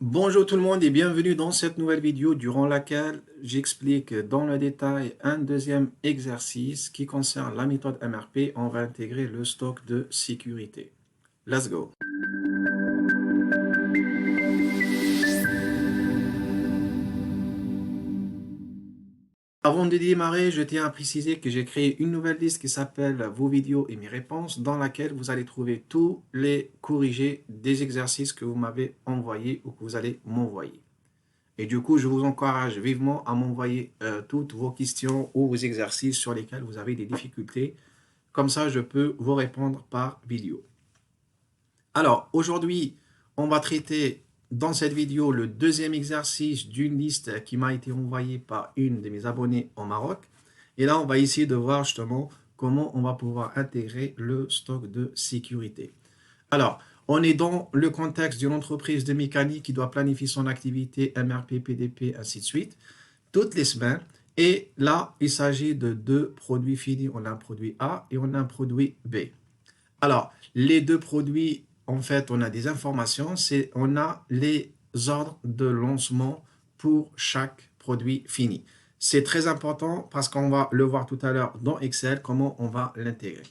Bonjour tout le monde et bienvenue dans cette nouvelle vidéo durant laquelle j'explique dans le détail un deuxième exercice qui concerne la méthode MRP. On va intégrer le stock de sécurité. Let's go! Avant de démarrer, je tiens à préciser que j'ai créé une nouvelle liste qui s'appelle Vos vidéos et mes réponses, dans laquelle vous allez trouver tous les corrigés des exercices que vous m'avez envoyés ou que vous allez m'envoyer. Et du coup, je vous encourage vivement à m'envoyer toutes vos questions ou vos exercices sur lesquels vous avez des difficultés. Comme ça, je peux vous répondre par vidéo. Alors, aujourd'hui, on va traiter dans cette vidéo le deuxième exercice d'une liste qui m'a été envoyée par une de mes abonnés au Maroc. Et là, on va essayer de voir justement comment on va pouvoir intégrer le stock de sécurité. Alors, on est dans le contexte d'une entreprise de mécanique qui doit planifier son activité MRP, PDP, ainsi de suite, toutes les semaines. Et là, il s'agit de deux produits finis. On a un produit A et on a un produit B. Alors, les deux produits, en fait, on a des informations. On a les ordres de lancement pour chaque produit fini. C'est très important parce qu'on va le voir tout à l'heure dans Excel, comment on va l'intégrer.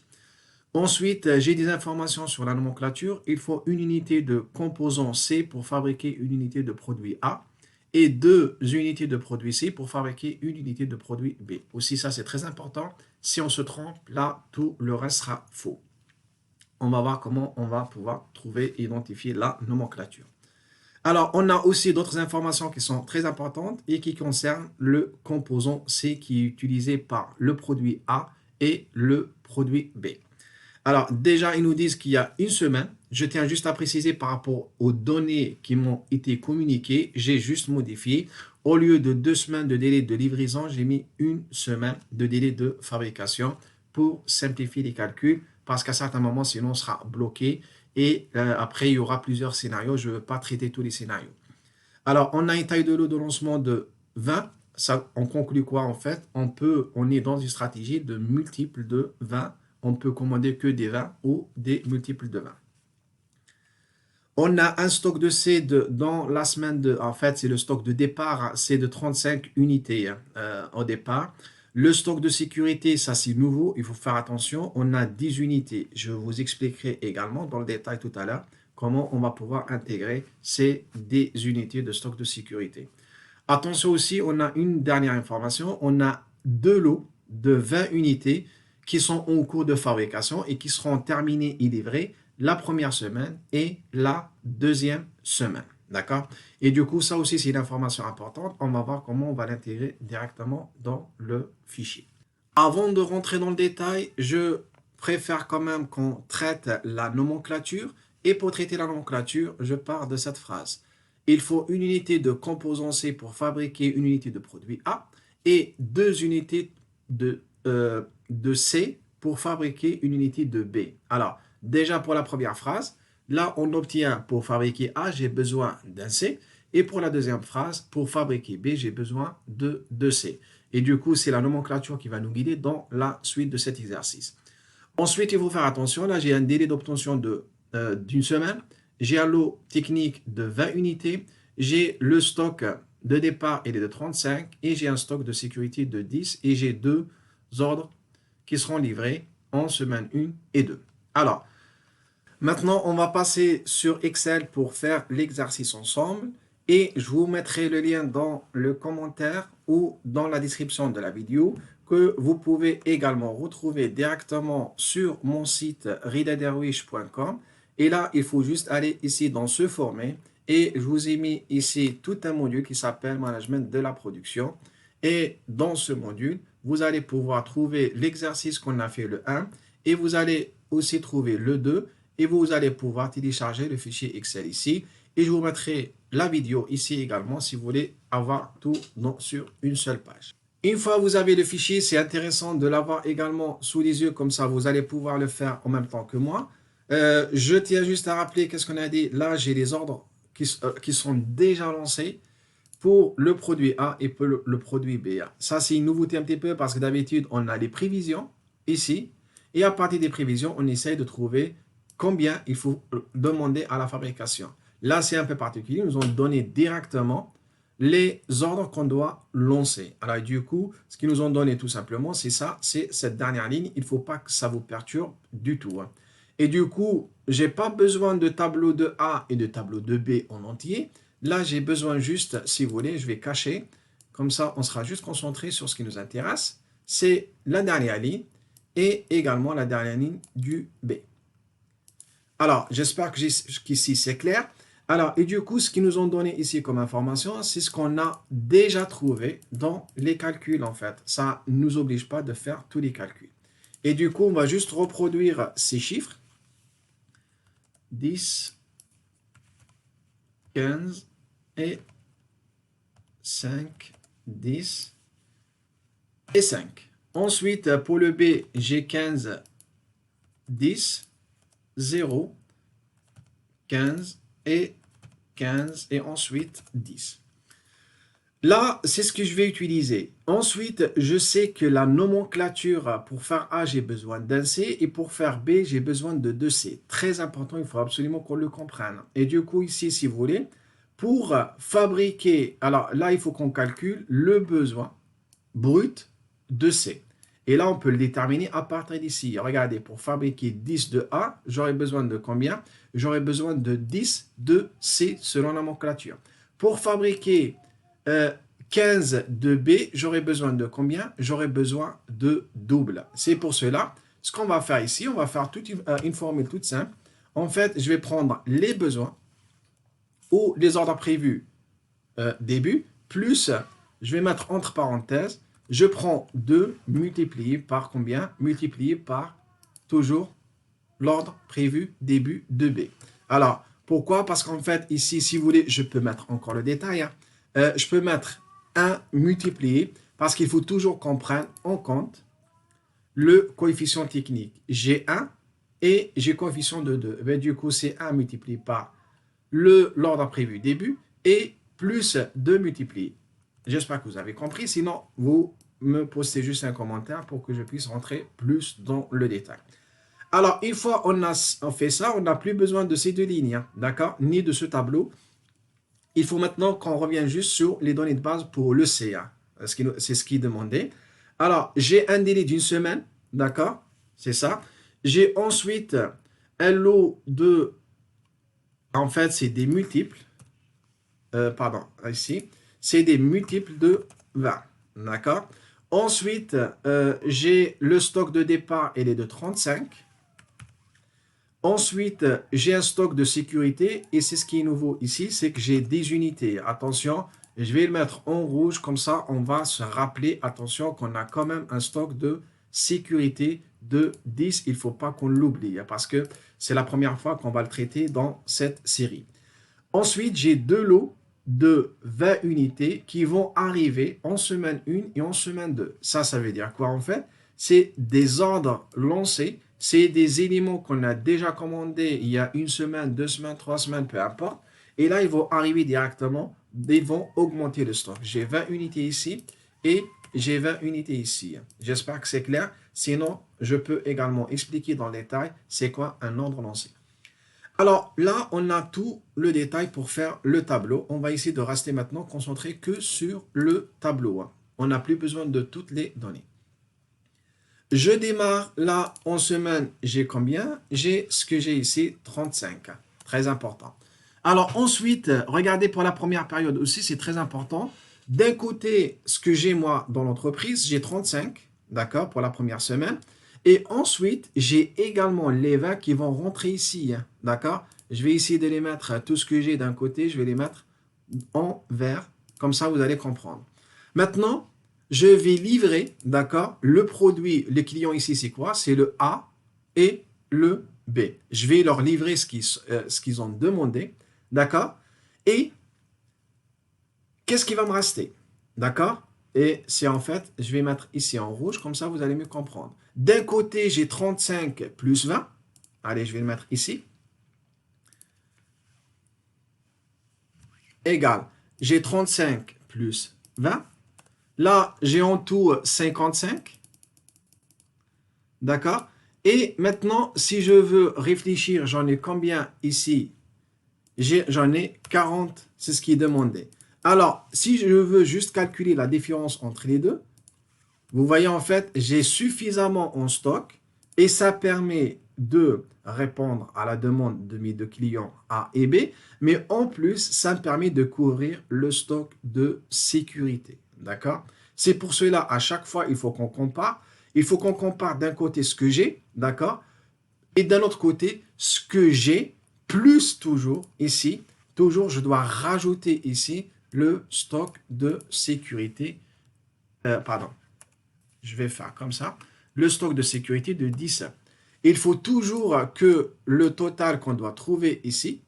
Ensuite, j'ai des informations sur la nomenclature. Il faut une unité de composant C pour fabriquer une unité de produit A et deux unités de produit C pour fabriquer une unité de produit B. Aussi, ça, c'est très important. Si on se trompe, là, tout le reste sera faux. On va voir comment on va pouvoir trouver et identifier la nomenclature. Alors, on a aussi d'autres informations qui sont très importantes et qui concernent le composant C qui est utilisé par le produit A et le produit B. Alors, déjà, ils nous disent qu'il y a une semaine. Je tiens juste à préciser par rapport aux données qui m'ont été communiquées, j'ai juste modifié. Au lieu de 2 semaines de délai de livraison, j'ai mis une semaine de délai de fabrication pour simplifier les calculs parce qu'à certains moments, sinon, on sera bloqué. Et après, il y aura plusieurs scénarios. Je ne veux pas traiter tous les scénarios. Alors, on a une taille de lot de lancement de 20. Ça, on conclut quoi en fait? On est dans une stratégie de multiples de 20. On peut commander que des 20 ou des multiples de 20. On a un stock de C dans la semaine en fait, c'est le stock de départ, c'est de 35 unités au départ. Le stock de sécurité, ça c'est nouveau, il faut faire attention. On a 10 unités. Je vous expliquerai également dans le détail tout à l'heure comment on va pouvoir intégrer ces 10 unités de stock de sécurité. Attention aussi, on a une dernière information. On a deux lots de 20 unités qui sont en cours de fabrication et qui seront terminés et livrés la première semaine et la deuxième semaine. D'accord? Et du coup, ça aussi, c'est une information importante. On va voir comment on va l'intégrer directement dans le fichier. Avant de rentrer dans le détail, je préfère quand même qu'on traite la nomenclature. Et pour traiter la nomenclature, je pars de cette phrase. Il faut une unité de composant C pour fabriquer une unité de produit A et deux unités de C pour fabriquer une unité de B. Alors, déjà pour la première phrase, là, on obtient pour fabriquer A, j'ai besoin d'un C. Et pour la deuxième phrase, pour fabriquer B, j'ai besoin de 2C. Et du coup, c'est la nomenclature qui va nous guider dans la suite de cet exercice. Ensuite, il faut faire attention. Là, j'ai un délai d'obtention d'une semaine. J'ai un lot technique de 20 unités. J'ai le stock de départ, il est de 35. Et j'ai un stock de sécurité de 10. Et j'ai deux ordres qui seront livrés en semaine 1 et 2. Alors, maintenant, on va passer sur Excel pour faire l'exercice ensemble. Et je vous mettrai le lien dans le commentaire ou dans la description de la vidéo que vous pouvez également retrouver directement sur mon site ridaderwish.com. Et là, il faut juste aller ici dans ce format et je vous ai mis ici tout un module qui s'appelle Management de la production. Et dans ce module, vous allez pouvoir trouver l'exercice qu'on a fait le 1 et vous allez aussi trouver le 2 et vous allez pouvoir télécharger le fichier Excel ici. Et je vous mettrai la vidéo ici également si vous voulez avoir tout sur une seule page. Une fois que vous avez le fichier, c'est intéressant de l'avoir également sous les yeux, comme ça vous allez pouvoir le faire en même temps que moi. Je tiens juste à rappeler qu'est-ce qu'on a dit. Là, j'ai les ordres qui sont déjà lancés pour le produit A et pour le produit B. Ça, c'est une nouveauté un petit peu parce que d'habitude, on a les prévisions ici. Et à partir des prévisions, on essaye de trouver combien il faut demander à la fabrication. Là, c'est un peu particulier. Ils nous ont donné directement les ordres qu'on doit lancer. Alors, du coup, ce qu'ils nous ont donné tout simplement, c'est ça, c'est cette dernière ligne. Il ne faut pas que ça vous perturbe du tout. Hein. Et du coup, je n'ai pas besoin de tableau de A et de tableau de B en entier. Là, j'ai besoin juste, si vous voulez, je vais cacher. Comme ça, on sera juste concentré sur ce qui nous intéresse. C'est la dernière ligne et également la dernière ligne du B. Alors, j'espère qu'ici, c'est clair. Alors, et du coup, ce qu'ils nous ont donné ici comme information, c'est ce qu'on a déjà trouvé dans les calculs, en fait. Ça ne nous oblige pas de faire tous les calculs. Et du coup, on va juste reproduire ces chiffres. 10, 15 et 5, 10 et 5. Ensuite, pour le B, j'ai 15, 10, 0, 15 et 15 et ensuite 10. Là, c'est ce que je vais utiliser. Ensuite, je sais que la nomenclature, pour faire A, j'ai besoin d'un C et pour faire B, j'ai besoin de 2 C. Très important, il faut absolument qu'on le comprenne. Et du coup, ici, si vous voulez, pour fabriquer, alors là, il faut qu'on calcule le besoin brut de C. Et là, on peut le déterminer à partir d'ici. Regardez, pour fabriquer 10 de A, j'aurai besoin de combien? J'aurai besoin de 10 de C selon la nomenclature. Pour fabriquer 15 de B, j'aurai besoin de combien? J'aurai besoin de double. C'est pour cela, ce qu'on va faire ici, on va faire toute une formule toute simple. En fait, je vais prendre les besoins ou les ordres prévus début, plus, je vais mettre entre parenthèses, je prends 2 multiplié par combien? Multiplié par toujours l'ordre prévu début de B. Alors, pourquoi? Parce qu'en fait, ici, si vous voulez, je peux mettre encore le détail. Hein. Je peux mettre 1 multiplié parce qu'il faut toujours qu'on prenne en compte le coefficient technique. J'ai 1 et j'ai coefficient de 2. Ben, du coup, c'est 1 multiplié par l'ordre prévu début et plus 2 multiplié. J'espère que vous avez compris. Sinon, vous me postez juste un commentaire pour que je puisse rentrer plus dans le détail. Alors, une fois on fait ça, on n'a plus besoin de ces deux lignes, hein, d'accord? Ni de ce tableau. Il faut maintenant qu'on revienne juste sur les données de base pour le CA. C'est ce qui est demandé. Alors, j'ai un délai d'une semaine, d'accord? C'est ça. J'ai ensuite un lot de... En fait, c'est des multiples. Pardon, ici. C'est des multiples de 20, d'accord? Ensuite, j'ai le stock de départ, il est de 35. Ensuite, j'ai un stock de sécurité et c'est ce qui est nouveau ici, c'est que j'ai des unités. Attention, je vais le mettre en rouge, comme ça on va se rappeler, attention, qu'on a quand même un stock de sécurité de 10. Il ne faut pas qu'on l'oublie parce que c'est la première fois qu'on va le traiter dans cette série. Ensuite, j'ai deux lots de 20 unités qui vont arriver en semaine 1 et en semaine 2. Ça veut dire quoi en fait? C'est des ordres lancés, c'est des éléments qu'on a déjà commandés il y a 1 semaine, 2 semaines, 3 semaines, peu importe. Et là, ils vont arriver directement, ils vont augmenter le stock. J'ai 20 unités ici et j'ai 20 unités ici. J'espère que c'est clair. Sinon, je peux également expliquer dans le détail c'est quoi un ordre lancé. Alors là, on a tout le détail pour faire le tableau. On va essayer de rester maintenant concentré que sur le tableau. On n'a plus besoin de toutes les données. Je démarre là en semaine, j'ai combien? J'ai ce que j'ai ici, 35. Très important. Alors ensuite, regardez pour la première période aussi, c'est très important. D'un côté, ce que j'ai moi dans l'entreprise, j'ai 35, d'accord, pour la première semaine. Et ensuite, j'ai également les 20 qui vont rentrer ici, hein, d'accord? Je vais essayer de les mettre, tout ce que j'ai d'un côté, je vais les mettre en vert, comme ça vous allez comprendre. Maintenant, je vais livrer, d'accord, le produit, les clients ici, c'est quoi? C'est le A et le B. Je vais leur livrer ce qu'ils ont demandé, d'accord? Et qu'est-ce qui va me rester? D'accord? Et c'est en fait, je vais mettre ici en rouge, comme ça vous allez mieux comprendre. D'un côté, j'ai 35 plus 20. Allez, je vais le mettre ici. Égal. J'ai 35 plus 20. Là, j'ai en tout 55. D'accord? Et maintenant, si je veux réfléchir, j'en ai combien ici? j'en ai 40, c'est ce qui est demandé. Alors, si je veux juste calculer la différence entre les deux, vous voyez en fait, j'ai suffisamment en stock et ça permet de répondre à la demande de mes deux clients A et B, mais en plus, ça me permet de couvrir le stock de sécurité. D'accord? C'est pour cela, à chaque fois, il faut qu'on compare. Il faut qu'on compare d'un côté ce que j'ai, d'accord? Et d'un autre côté, ce que j'ai, plus toujours ici, toujours je dois rajouter ici le stock de sécurité. Pardon, je vais faire comme ça. Le stock de sécurité de 10. Il faut toujours que le total qu'on doit trouver ici,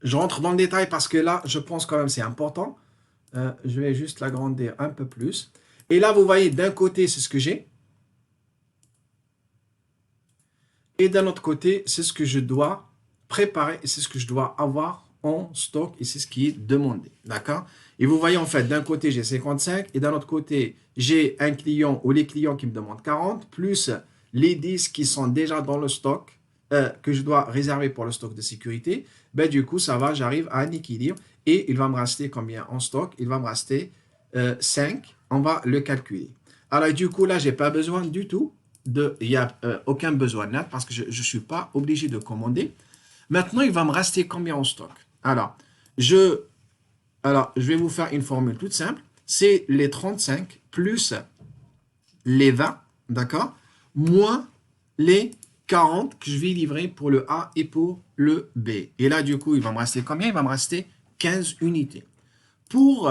je rentre dans le détail parce que là, je pense quand même c'est important. Je vais juste l'agrandir un peu plus. Et là, vous voyez, d'un côté, c'est ce que j'ai. Et d'un autre côté, c'est ce que je dois préparer et c'est ce que je dois avoir en stock et c'est ce qui est demandé. D'accord? Et vous voyez, en fait, d'un côté, j'ai 55 et d'un autre côté, j'ai un client ou les clients qui me demandent 40 plus les 10 qui sont déjà dans le stock que je dois réserver pour le stock de sécurité. Ben, du coup, ça va, j'arrive à un équilibre et il va me rester combien en stock? Il va me rester 5. On va le calculer. Alors, du coup, là, je n'ai pas besoin du tout il n'y a aucun besoin net parce que je ne suis pas obligé de commander. Maintenant, il va me rester combien en stock? Je, alors, je vais vous faire une formule toute simple. C'est les 35 plus les 20, d'accord? Moins les 40 que je vais livrer pour le A et pour le B. Et là, du coup, il va me rester combien? Il va me rester 15 unités. Pour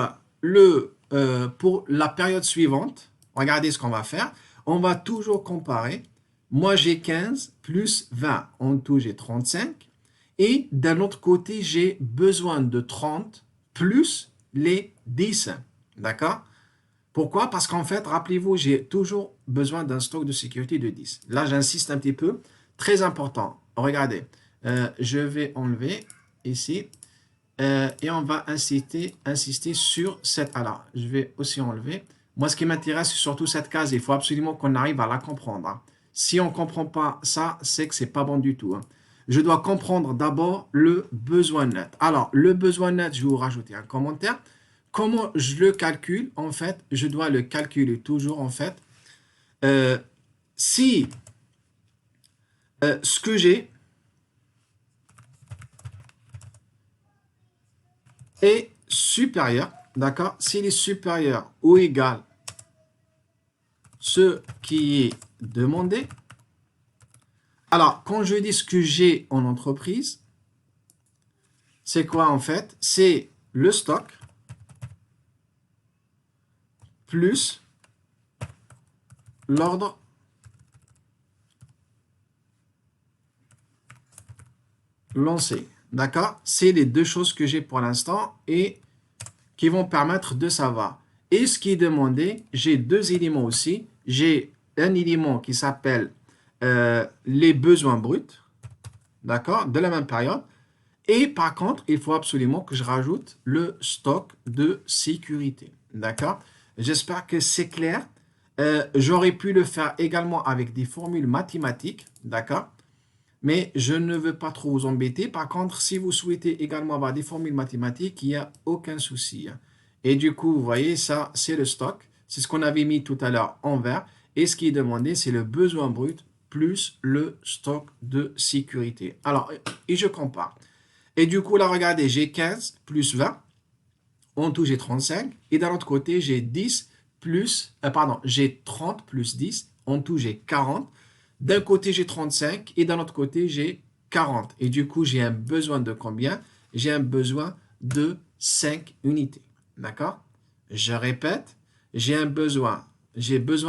la période suivante, regardez ce qu'on va faire. On va toujours comparer. Moi, j'ai 15 plus 20. En tout, j'ai 35. Et d'un autre côté, j'ai besoin de 30 plus les 10. D'accord? Pourquoi? Parce qu'en fait, rappelez-vous, j'ai toujours besoin d'un stock de sécurité de 10. Là, j'insiste un petit peu. Très important. Regardez, je vais enlever ici. Et on va insister sur cette. Alors, je vais aussi enlever. Moi, ce qui m'intéresse, c'est surtout cette case. Il faut absolument qu'on arrive à la comprendre. Hein. Si on ne comprend pas ça, c'est que ce n'est pas bon du tout. Hein. Je dois comprendre d'abord le besoin net. Alors, le besoin net, je vais vous rajouter un commentaire. Comment je le calcule? En fait, je dois le calculer toujours, en fait. Si ce que j'ai est supérieur, d'accord? S'il est supérieur ou égal à ce qui est demandé. Alors, quand je dis ce que j'ai en entreprise, c'est quoi en fait? C'est le stock plus l'ordre lancé. D'accord? C'est les deux choses que j'ai pour l'instant et qui vont permettre de savoir. Et ce qui est demandé, j'ai deux éléments aussi. J'ai un élément qui s'appelle les besoins bruts, d'accord, de la même période. Et par contre, il faut absolument que je rajoute le stock de sécurité, d'accord. J'espère que c'est clair. J'aurais pu le faire également avec des formules mathématiques, d'accord. Mais je ne veux pas trop vous embêter. Par contre, si vous souhaitez également avoir des formules mathématiques, il n'y a aucun souci. Et du coup, vous voyez, ça, c'est le stock. C'est ce qu'on avait mis tout à l'heure en vert. Et ce qui est demandé, c'est le besoin brut plus le stock de sécurité. Alors, et je compare. Et du coup, là, regardez, j'ai 15 plus 20. En tout, j'ai 35. Et d'un autre côté, j'ai 10 plus... j'ai 30 plus 10. En tout, j'ai 40. D'un côté, j'ai 35 et d'un autre côté, j'ai 40. Et du coup, j'ai un besoin de combien? J'ai un besoin de 5 unités. D'accord? Je répète, j'ai besoin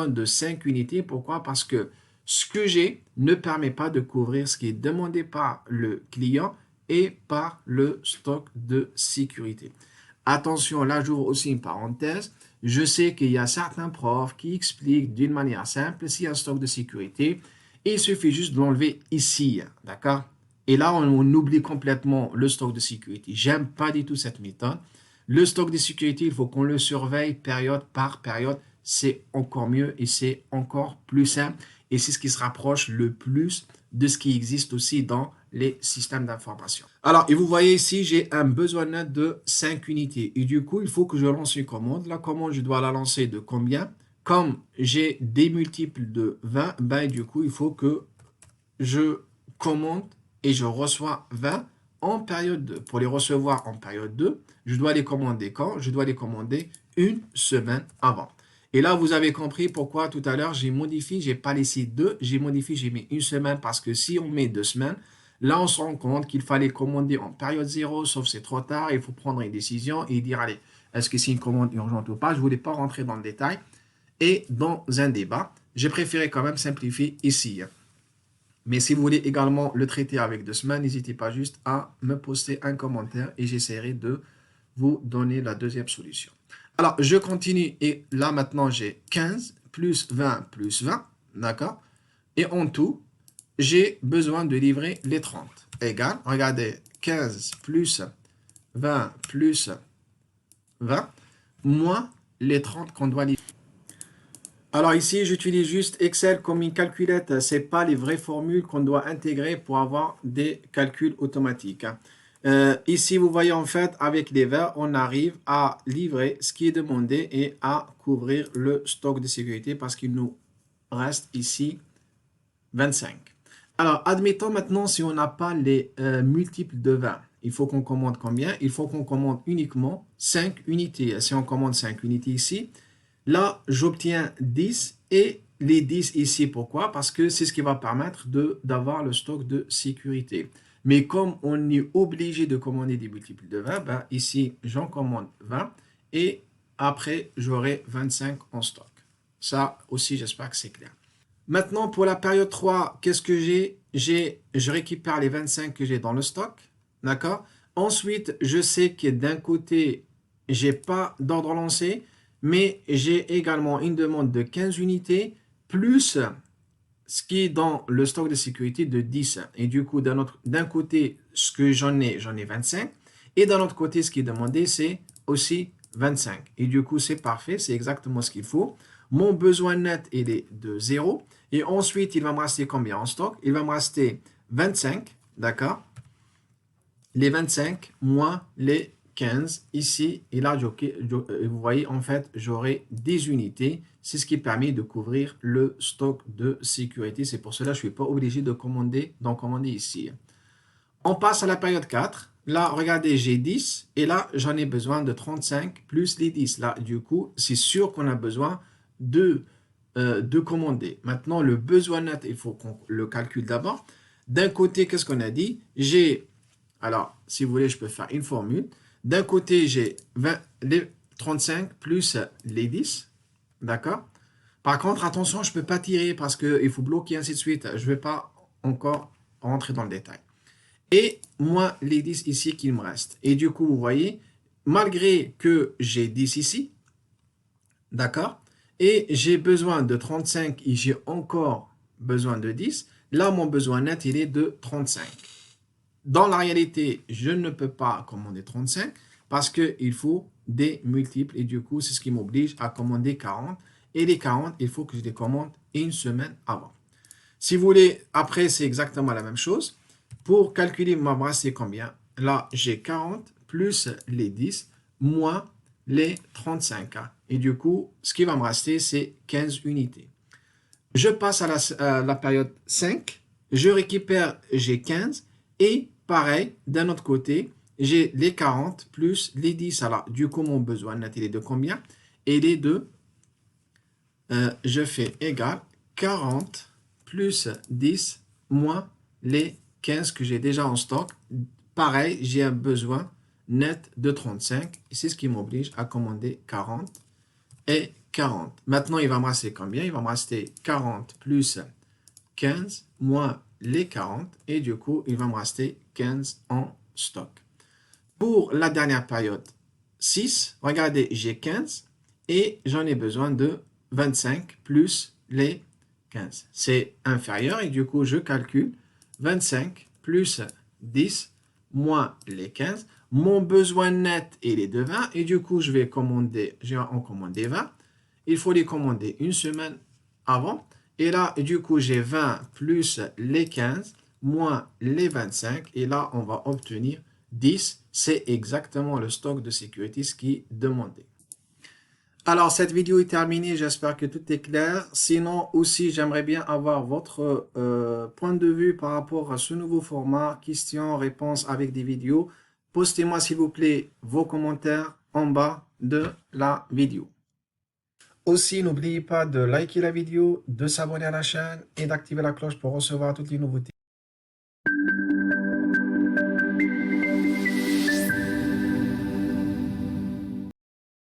de 5 unités. Pourquoi? Parce que ce que j'ai ne permet pas de couvrir ce qui est demandé par le client et par le stock de sécurité. Attention, là, j'ouvre aussi une parenthèse. Je sais qu'il y a certains profs qui expliquent d'une manière simple, s'il y a un stock de sécurité, il suffit juste de l'enlever ici, d'accord? Et là, on oublie complètement le stock de sécurité. J'aime pas du tout cette méthode. Le stock de sécurité, il faut qu'on le surveille période par période. C'est encore mieux et c'est encore plus simple. et c'est ce qui se rapproche le plus de ce qui existe aussi dans les systèmes d'information. Alors, et vous voyez ici, j'ai un besoin net de 5 unités. Et du coup, il faut que je lance une commande. La commande, je dois la lancer de combien? Comme j'ai des multiples de 20, ben, du coup, il faut que je commande et je reçois 20 en période 2. Pour les recevoir en période 2, je dois les commander quand? Je dois les commander une semaine avant. Et là, vous avez compris pourquoi tout à l'heure, j'ai modifié, j'ai pas laissé 2, j'ai modifié, j'ai mis une semaine parce que si on met 2 semaines, là, on se rend compte qu'il fallait commander en période 0, sauf c'est trop tard, il faut prendre une décision et dire, allez, est-ce que c'est une commande urgente ou pas? Je ne voulais pas rentrer dans le détail. Et dans un débat, j'ai préféré quand même simplifier ici. Mais si vous voulez également le traiter avec 2 semaines, n'hésitez pas juste à me poster un commentaire et j'essaierai de vous donner la deuxième solution. Alors, je continue et là maintenant j'ai 15 plus 20 plus 20, d'accord? Et en tout, j'ai besoin de livrer les 30. Égal, regardez, 15 plus 20 plus 20, moins les 30 qu'on doit livrer. Alors ici, j'utilise juste Excel comme une calculette. Ce n'est pas les vraies formules qu'on doit intégrer pour avoir des calculs automatiques. Ici, vous voyez en fait, avec les verts, on arrive à livrer ce qui est demandé et à couvrir le stock de sécurité parce qu'il nous reste ici 25. Alors, admettons maintenant si on n'a pas les multiples de 20. Il faut qu'on commande combien? Il faut qu'on commande uniquement 5 unités. Si on commande 5 unités ici, là, j'obtiens 10 et les 10 ici. Pourquoi? Parce que c'est ce qui va permettre d'avoir le stock de sécurité. Mais comme on est obligé de commander des multiples de 20, ben ici, j'en commande 20 et après, j'aurai 25 en stock. Ça aussi, j'espère que c'est clair. Maintenant, pour la période 3, qu'est-ce que j'ai? Je récupère les 25 que j'ai dans le stock. D'accord? Ensuite, je sais que d'un côté, je n'ai pas d'ordre lancé, mais j'ai également une demande de 15 unités, plus ce qui est dans le stock de sécurité de 10. Et du coup, d'un côté, ce que j'en ai 25. Et d'un autre côté, ce qui est demandé, c'est aussi 25. Et du coup, c'est parfait, c'est exactement ce qu'il faut. Mon besoin net, il est de 0. Et ensuite, il va me rester combien en stock? Il va me rester 25, d'accord? Les 25 moins les 15 ici. Et là, vous voyez, en fait, j'aurai 10 unités. C'est ce qui permet de couvrir le stock de sécurité. C'est pour cela que je ne suis pas obligé d'en commander ici. On passe à la période 4. Là, regardez, j'ai 10 et là, j'en ai besoin de 35 plus les 10. Là, du coup, c'est sûr qu'on a besoin de commander. Maintenant, le besoin net, il faut qu'on le calcule d'abord. D'un côté, qu'est-ce qu'on a dit? Alors, si vous voulez, je peux faire une formule. D'un côté, j'ai les 35 plus les 10. D'accord? Par contre, attention, je ne peux pas tirer parce qu'il faut bloquer, ainsi de suite. Je ne vais pas encore rentrer dans le détail. Et moins les 10 ici qu'il me reste. Et du coup, vous voyez, malgré que j'ai 10 ici, d'accord? Et j'ai besoin de 35 et j'ai encore besoin de 10. Là, mon besoin net, il est de 35. Dans la réalité, je ne peux pas commander 35 parce qu'il faut des multiples. Et du coup, c'est ce qui m'oblige à commander 40. Et les 40, il faut que je les commande une semaine avant. Si vous voulez, après, c'est exactement la même chose. Pour calculer ma brasse, c'est combien? Là, j'ai 40 plus les 10 moins les 35. Et du coup, ce qui va me rester, c'est 15 unités. Je passe à la période 5. Je récupère, j'ai 15. Et pareil, d'un autre côté, j'ai les 40 plus les 10. Alors, du coup, mon besoin net, il est de combien? Il est de, je fais égal 40 plus 10 moins les 15 que j'ai déjà en stock. Pareil, j'ai un besoin net de 35. Et c'est ce qui m'oblige à commander 40 et 40. Maintenant, il va me rester combien? Il va me rester 40 plus 15 moins les 40. Et du coup, il va me rester 15 en stock. Pour la dernière période 6, regardez, j'ai 15 et j'en ai besoin de 25 plus les 15. C'est inférieur et du coup, je calcule 25 plus 10 moins les 15. Mon besoin net, il est de 20 et du coup, je vais en commander 20. Il faut les commander une semaine avant Et là, du coup, j'ai 20 plus les 15, moins les 25. Et là, on va obtenir 10. C'est exactement le stock de securities qui est demandé. Alors, cette vidéo est terminée. J'espère que tout est clair. Sinon, aussi, j'aimerais bien avoir votre point de vue par rapport à ce nouveau format, questions-réponses avec des vidéos. Postez-moi, s'il vous plaît, vos commentaires en bas de la vidéo. Aussi, n'oubliez pas de liker la vidéo, de s'abonner à la chaîne et d'activer la cloche pour recevoir toutes les nouveautés.